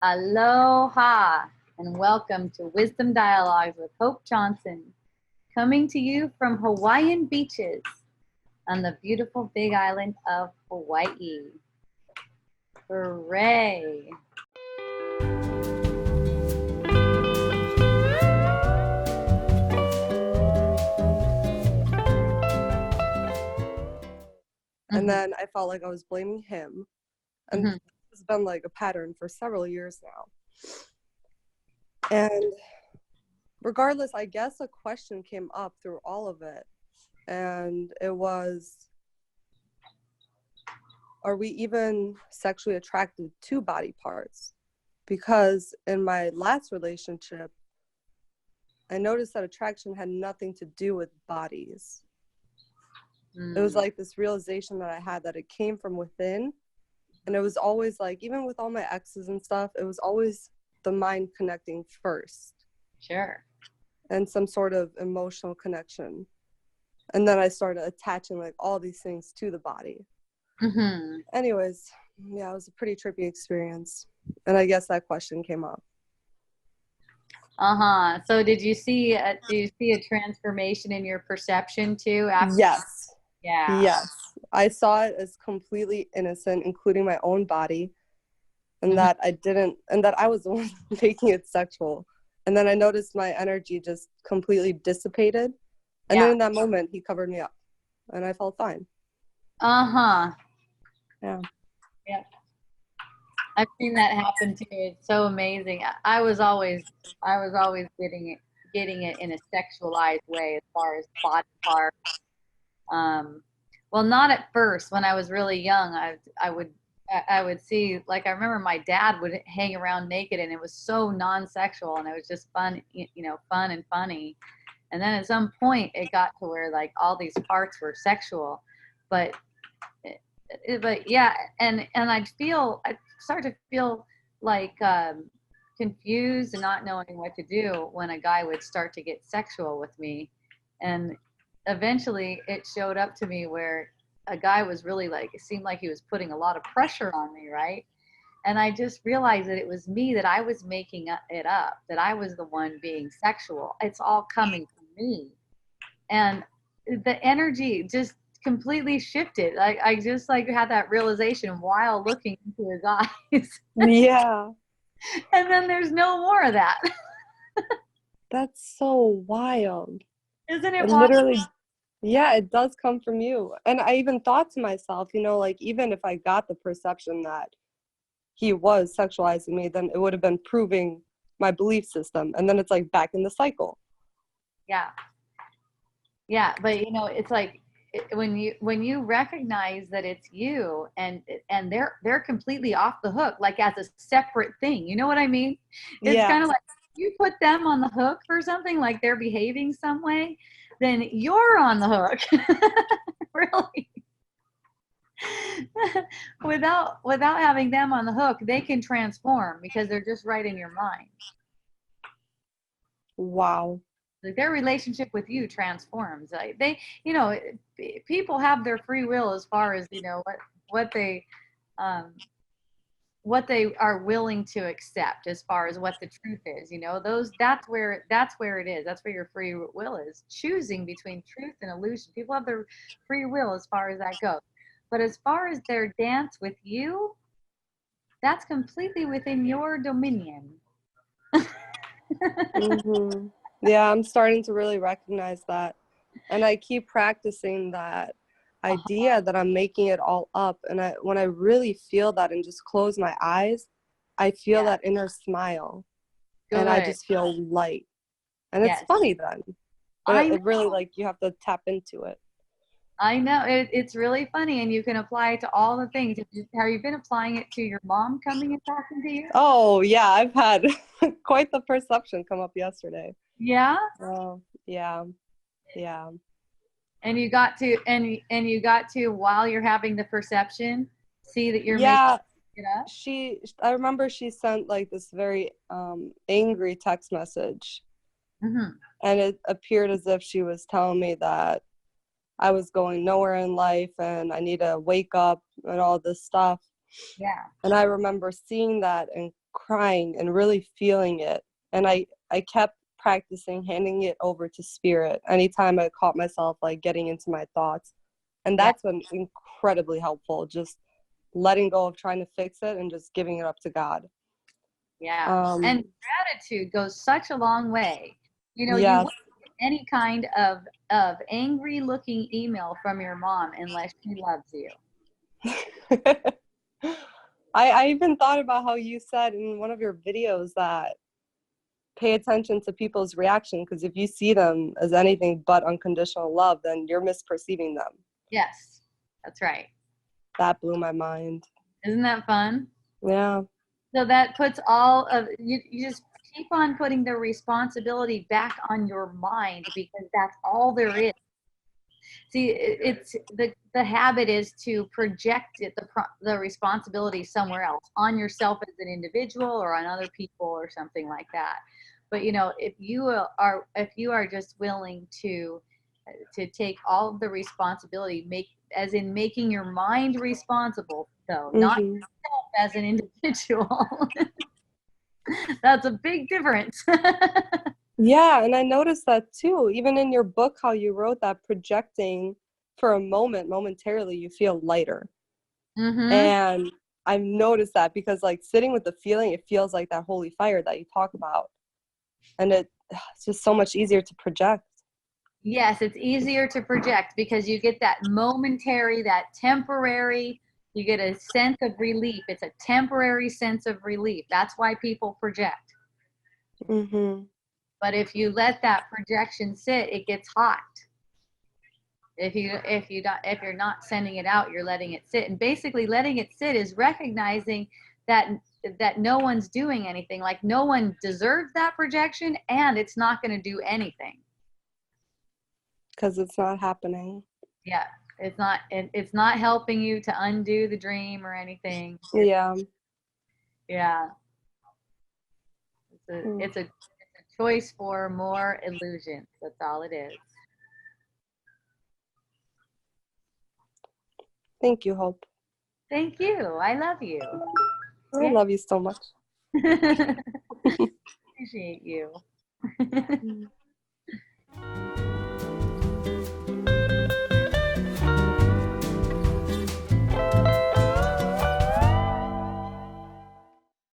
Aloha and welcome to Wisdom Dialogues with Hope Johnson, coming to you from Hawaiian beaches on the beautiful big island of Hawaii. Hooray! And then I felt like I was blaming him. And it's been like a pattern for several years now. And regardless, I guess a question came up through all of it. And it was, are we even sexually attracted to body parts? Because in my last relationship, I noticed that attraction had nothing to do with bodies. It was like this realization that I had that it came from within. And it was always like, even with all my exes and stuff, it was always the mind connecting first. Sure. And some sort of emotional connection. And then I started attaching like all these things to the body. Anyways, yeah, it was a pretty trippy experience. And I guess that question came up. So do you see a transformation in your perception too? Yes. Yeah. Yes. I saw it as completely innocent, including my own body. And that I was the one making it sexual. And then I noticed my energy just completely dissipated. And then in that moment, he covered me up. And I felt fine. Yeah. Yep. I've seen that happen too. It's so amazing. I was always getting it in a sexualized way as far as body parts. Well, not at first. When I was really young, I would see, like, I remember my dad would hang around naked, and it was so non-sexual, and it was just fun, fun and funny. And then at some point, it got to where like all these parts were sexual, but yeah, and I'd start to feel like confused and not knowing what to do when a guy would start to get sexual with me. And eventually it showed up to me where a guy was really like, it seemed like he was putting a lot of pressure on me, right? And I just realized that it was me, that I was making it up, that I was the one being sexual. It's all coming from me. And the energy just completely shifted. I just like had that realization while looking into his eyes. Yeah. And then there's no more of that. That's so wild. Isn't it wild? Literally, yeah, it does come from you. And I even thought to myself, like, even if I got the perception that he was sexualizing me, then it would have been proving my belief system. And then it's like back in the cycle. Yeah, but it's like when you recognize that it's you, and they're completely off the hook, like as a separate thing. You know what I mean? It's kind of like you put them on the hook for something, like they're behaving some way, then you're on the hook. Really. without having them on the hook, they can transform because they're just right in your mind. Wow. Like their relationship with you transforms. They, people have their free will as far as what they are willing to accept as far as what the truth is. That's where it is. That's where your free will is, choosing between truth and illusion. People have their free will as far as that goes. But as far as their dance with you, that's completely within your dominion. Yeah, I'm starting to really recognize that. And I keep practicing that idea that I'm making it all up. And when I really feel that and just close my eyes, I feel that inner smile. Good. And I just feel light. And it's funny then. But it really, like, you have to tap into it. I know. It's really funny, and you can apply it to all the things. Have you been applying it to your mom coming and talking to you? Oh, yeah. I've had quite the perception come up yesterday. Yeah? Oh, yeah. Yeah. And you got to, while you're having the perception, see that you're making it up? I remember she sent like this very angry text message. And it appeared as if she was telling me that I was going nowhere in life and I need to wake up and all this stuff. Yeah. And I remember seeing that and crying and really feeling it. And I kept practicing handing it over to spirit anytime I caught myself like getting into my thoughts. And Yeah. that's been incredibly helpful, just letting go of trying to fix it and just giving it up to God. Yeah. And gratitude goes such a long way. You know, you Yes. wouldn't get any kind of angry looking email from your mom unless she loves you. I even thought about how you said in one of your videos that pay attention to people's reaction, because if you see them as anything but unconditional love, then you're misperceiving them. Yes, that's right. That blew my mind. Isn't that fun? Yeah. So that puts all of you just keep on putting the responsibility back on your mind because that's all there is. See, it's the habit is to project the responsibility somewhere else, on yourself as an individual or on other people or something like that. But you know, if you are just willing to take all of the responsibility, making your mind responsible, though, not Mm-hmm. yourself as an individual. That's a big difference. Yeah, and I noticed that too. Even in your book, how you wrote that projecting for a moment, momentarily, you feel lighter. Mm-hmm. And I've noticed that because like sitting with the feeling, it feels like that holy fire that you talk about. And it's just so much easier to project. Yes, it's easier to project because you get that momentary, that temporary, you get a sense of relief. It's a temporary sense of relief. That's why people project. Mm-hmm. But if you let that projection sit, it gets hot. If you're not sending it out, you're letting it sit. And basically letting it sit is recognizing that no one's doing anything. Like no one deserves that projection and it's not going to do anything. Because it's not happening. Yeah. It's not helping you to undo the dream or anything. Yeah. Yeah. It's a choice for more illusions. That's all it is. Thank you, Hope. Thank you. I love you. I love you so much. Appreciate you.